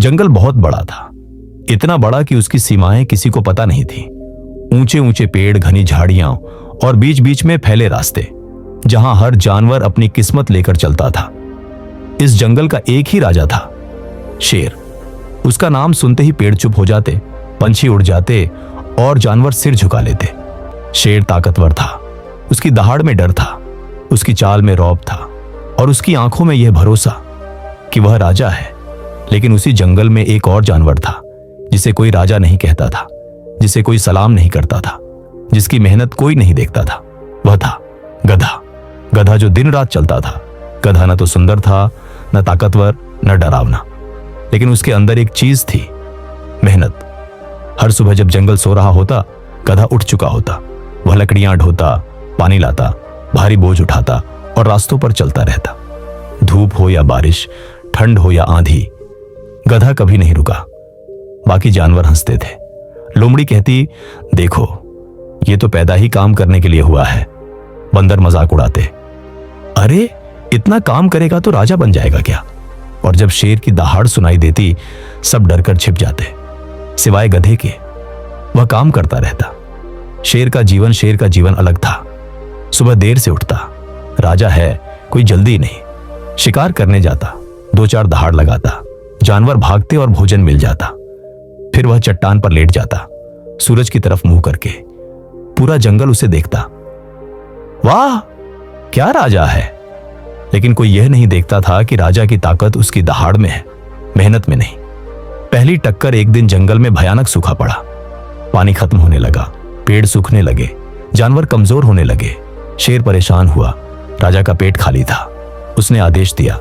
जंगल बहुत बड़ा था, इतना बड़ा कि उसकी सीमाएं किसी को पता नहीं थी। ऊंचे ऊंचे पेड़, घनी झाड़ियां और बीच बीच में फैले रास्ते, जहां हर जानवर अपनी किस्मत लेकर चलता था। इस जंगल का एक ही राजा था, शेर। उसका नाम सुनते ही पेड़ चुप हो जाते, पंछी उड़ जाते और जानवर सिर झुका लेते। शेर ताकतवर था, उसकी दहाड़ में डर था, उसकी चाल में रौब था और उसकी आंखों में यह भरोसा कि वह राजा है। लेकिन उसी जंगल में एक और जानवर था जिसे कोई राजा नहीं कहता था, जिसे कोई सलाम नहीं करता था, जिसकी मेहनत कोई नहीं देखता था। वह था गधा। गधा जो दिन रात चलता था। गधा न तो सुंदर था, न ताकतवर, न डरावना, लेकिन उसके अंदर एक चीज थी, मेहनत। हर सुबह जब जंगल सो रहा होता, गधा उठ चुका होता। वह लकड़ियां ढोता, पानी लाता, भारी बोझ उठाता और रास्तों पर चलता रहता। धूप हो या बारिश, ठंड हो या आंधी, गधा कभी नहीं रुका। बाकी जानवर हंसते थे। लोमड़ी कहती, देखो ये तो पैदा ही काम करने के लिए हुआ है। बंदर मजाक उड़ाते, अरे इतना काम करेगा तो राजा बन जाएगा क्या। और जब शेर की दहाड़ सुनाई देती, सब डरकर छिप जाते, सिवाय गधे के। वह काम करता रहता। शेर का जीवन अलग था। सुबह देर से उठता, राजा है, कोई जल्दी नहीं। शिकार करने जाता, 2-4 दहाड़ लगाता, जानवर भागते और भोजन मिल जाता। फिर वह चट्टान पर लेट जाता, सूरज की तरफ मुंह करके। पूरा जंगल उसे देखता। वाह क्या राजा है। लेकिन कोई यह नहीं देखता था कि राजा की ताकत उसकी दहाड़ में है, मेहनत में नहीं। पहली टक्कर एक दिन जंगल में भयानक सूखा पड़ा। पानी खत्म होने लगा, पेड़ सूखने लगे, जानवर कमजोर होने लगे। शेर परेशान हुआ। राजा का पेट खाली था। उसने आदेश दिया,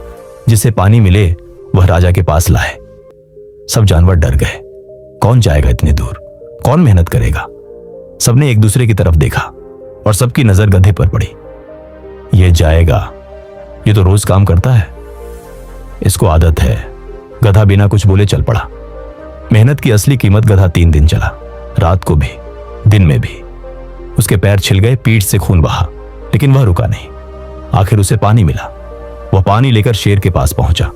जिसे पानी मिले वह राजा के पास लाए। सब जानवर डर गए। कौन जाएगा इतने दूर, कौन मेहनत करेगा। सबने एक दूसरे की तरफ देखा और सबकी नजर गधे पर पड़ी। यह जाएगा, ये तो रोज काम करता है, इसको आदत है। गधा बिना कुछ बोले चल पड़ा। मेहनत की असली कीमत गधा 3 दिन चला, रात को भी, दिन में भी। उसके पैर छिल गए, पीठ से खून बहा, लेकिन वह रुका नहीं। आखिर उसे पानी मिला। वह पानी लेकर शेर के पास पहुंचा।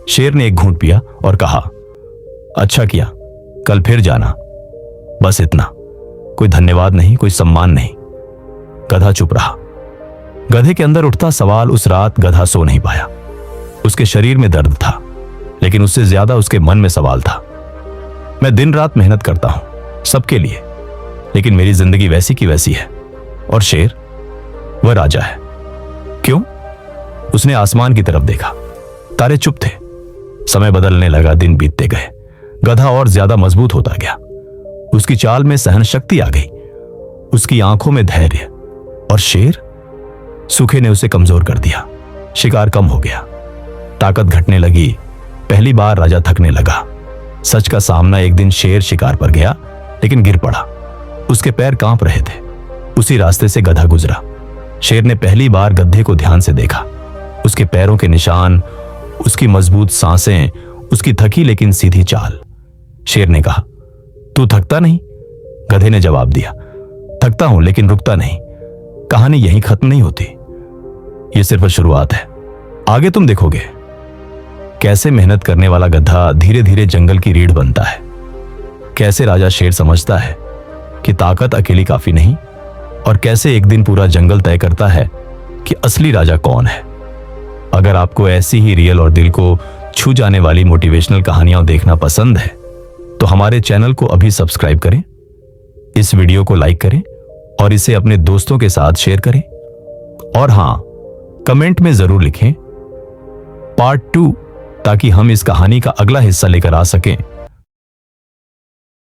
शेर ने एक घूंट पिया और कहा, अच्छा किया, कल फिर जाना। बस इतना, कोई धन्यवाद नहीं, कोई सम्मान नहीं। गधा चुप रहा। गधे के अंदर उठता सवाल। उस रात गधा सो नहीं पाया। उसके शरीर में दर्द था, लेकिन उससे ज्यादा उसके मन में सवाल था। मैं दिन रात मेहनत करता हूं सबके लिए, लेकिन मेरी जिंदगी वैसी की वैसी है। और शेर, वह राजा है, क्यों? उसने आसमान की तरफ देखा। तारे चुप थे। समय बदलने लगा, दिन बीतते गए। गधा और ज्यादा मजबूत होता गया। उसकी चाल में सहन शक्ति आ गई, उसकी आंखों में धैर्य। और शेर, सूखे ने उसे कमजोर कर दिया। शिकार कम हो गया, ताकत घटने लगी। पहली बार राजा थकने लगा। सच का सामना। एक दिन शेर शिकार पर गया, लेकिन गिर पड़ा। उसके पैर कांप रहे थे। उसी रास्ते से गधा गुजरा। शेर ने पहली बार गधे को ध्यान से देखा। उसके पैरों के निशान, उसकी मजबूत सांसें, उसकी थकी लेकिन सीधी चाल। शेर ने कहा, तू थकता नहीं? गधे ने जवाब दिया, थकता हूं लेकिन रुकता नहीं। कहानी यहीं खत्म नहीं होती, यह सिर्फ शुरुआत है। आगे तुम देखोगे कैसे मेहनत करने वाला गधा धीरे धीरे जंगल की रीढ़ बनता है। कैसे राजा शेर समझता है कि ताकत अकेली काफी नहीं, और कैसे एक दिन पूरा जंगल तय करता है कि असली राजा कौन है। अगर आपको ऐसी ही रियल और दिल को छू जाने वाली मोटिवेशनल कहानियां देखना पसंद है, तो हमारे चैनल को अभी सब्सक्राइब करें, इस वीडियो को लाइक करें और इसे अपने दोस्तों के साथ शेयर करें। और हां, कमेंट में जरूर लिखें पार्ट 2, ताकि हम इस कहानी का अगला हिस्सा लेकर आ सकें।